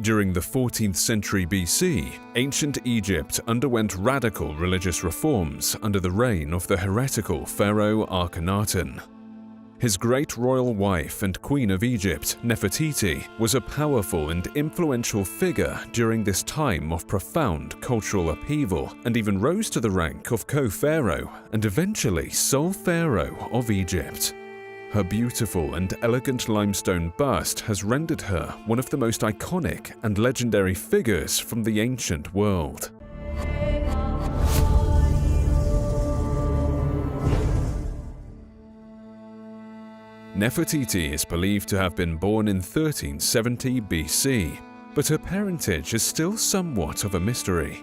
During the 14th century BC, ancient Egypt underwent radical religious reforms under the reign of the heretical pharaoh Akhnaton. His great royal wife and queen of Egypt, Nefertiti, was a powerful and influential figure during this time of profound cultural upheaval and even rose to the rank of co-pharaoh and eventually sole pharaoh of Egypt. Her beautiful and elegant limestone bust has rendered her one of the most iconic and legendary figures from the ancient world. Nefertiti is believed to have been born in 1370 BC, but her parentage is still somewhat of a mystery.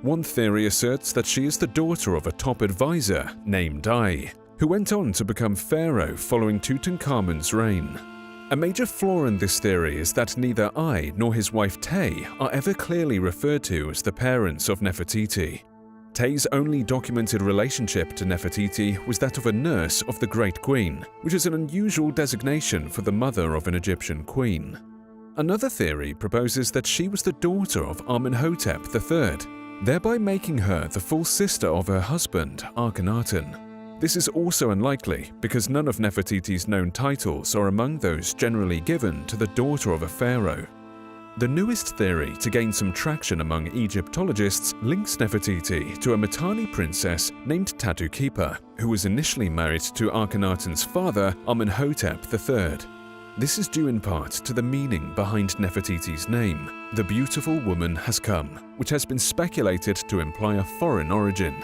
One theory asserts that she is the daughter of a top advisor named Ai, who went on to become pharaoh following Tutankhamun's reign. A major flaw in this theory is that neither Ai nor his wife Tay are ever clearly referred to as the parents of Nefertiti. Tay's only documented relationship to Nefertiti was that of a nurse of the Great Queen, which is an unusual designation for the mother of an Egyptian queen. Another theory proposes that she was the daughter of Amenhotep III, thereby making her the full sister of her husband, Akhnaton. This is also unlikely because none of Nefertiti's known titles are among those generally given to the daughter of a pharaoh. The newest theory to gain some traction among Egyptologists links Nefertiti to a Mitanni princess named Tatukipa, who was initially married to Akhenaten's father, Amenhotep III. This is due in part to the meaning behind Nefertiti's name, "The beautiful woman has come," which has been speculated to imply a foreign origin.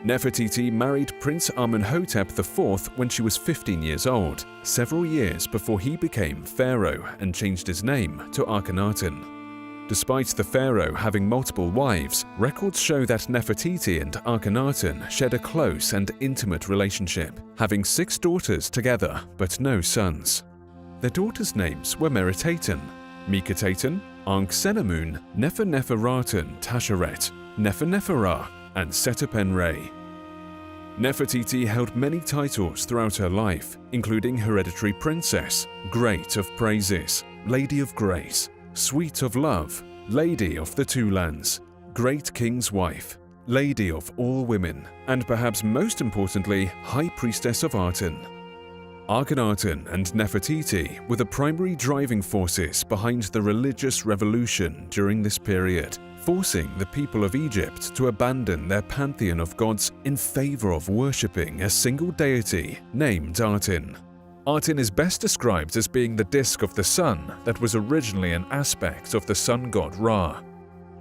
Nefertiti married Prince Amenhotep IV when she was 15 years old, several years before he became pharaoh and changed his name to Akhenaten. Despite the pharaoh having multiple wives, records show that Nefertiti and Akhenaten shared a close and intimate relationship, having 6 daughters together but no sons. Their daughters' names were Meritaten, Mikataten, Anksenamun, Neferneferraten Tasheret, Neferneferra, and Setepenre. Nefertiti held many titles throughout her life, including Hereditary Princess, Great of Praises, Lady of Grace, Sweet of Love, Lady of the Two Lands, Great King's Wife, Lady of All Women, and perhaps most importantly, High Priestess of Aten. Akhenaten and Nefertiti were the primary driving forces behind the religious revolution during this period, forcing the people of Egypt to abandon their pantheon of gods in favor of worshipping a single deity named Aten. Aten is best described as being the disk of the sun that was originally an aspect of the sun god Ra.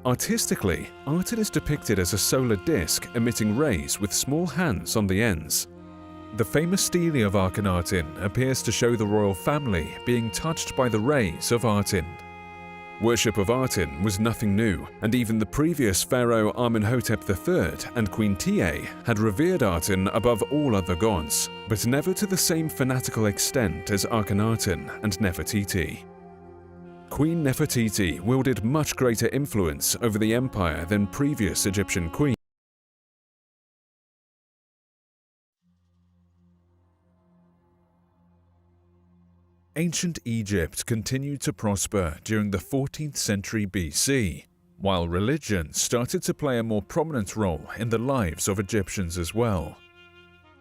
Artistically, Aten is depicted as a solar disk emitting rays with small hands on the ends. The famous stele of Akhenaten appears to show the royal family being touched by the rays of Aten. Worship of Aten was nothing new, and even the previous pharaoh Amenhotep III and Queen Tiye had revered Aten above all other gods, but never to the same fanatical extent as Akhenaten and Nefertiti. Queen Nefertiti wielded much greater influence over the empire than previous Egyptian queens. Ancient Egypt continued to prosper during the 14th century BC, while religion started to play a more prominent role in the lives of Egyptians as well.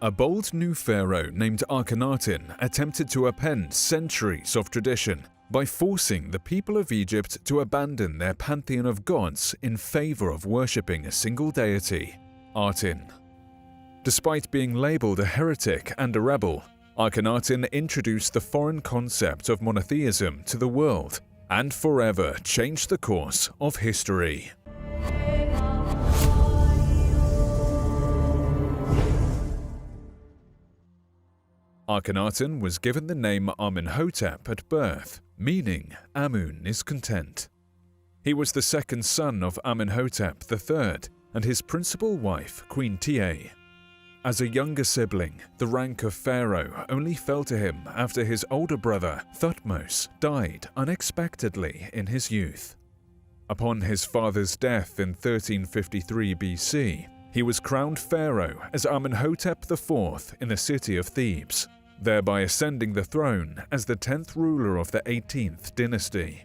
A bold new pharaoh named Akhenaten attempted to upend centuries of tradition by forcing the people of Egypt to abandon their pantheon of gods in favor of worshipping a single deity, Aten. Despite being labeled a heretic and a rebel, Akhenaten introduced the foreign concept of monotheism to the world and forever changed the course of history. Akhenaten was given the name Amenhotep at birth, meaning Amun is content. He was the second son of Amenhotep III and his principal wife, Queen Tiye. As a younger sibling, the rank of pharaoh only fell to him after his older brother, Thutmose, died unexpectedly in his youth. Upon his father's death in 1353 BC, he was crowned pharaoh as Amenhotep IV in the city of Thebes, thereby ascending the throne as the 10th ruler of the 18th dynasty.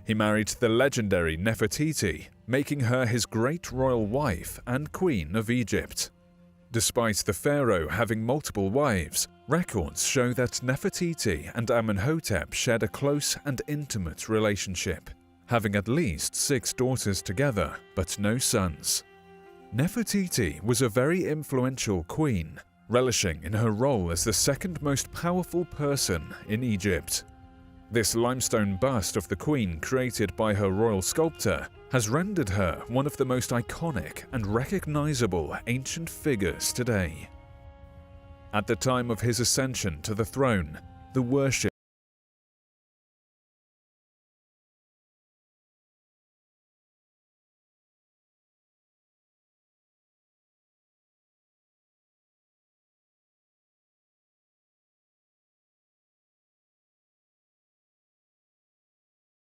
He married the legendary Nefertiti, making her his great royal wife and queen of Egypt. Despite the pharaoh having multiple wives, records show that Nefertiti and Amenhotep shared a close and intimate relationship, having at least 6 daughters together, but no sons. Nefertiti was a very influential queen, relishing in her role as the second most powerful person in Egypt. This limestone bust of the queen created by her royal sculptor has rendered her one of the most iconic and recognizable ancient figures today. At the time of his ascension to the throne, the worship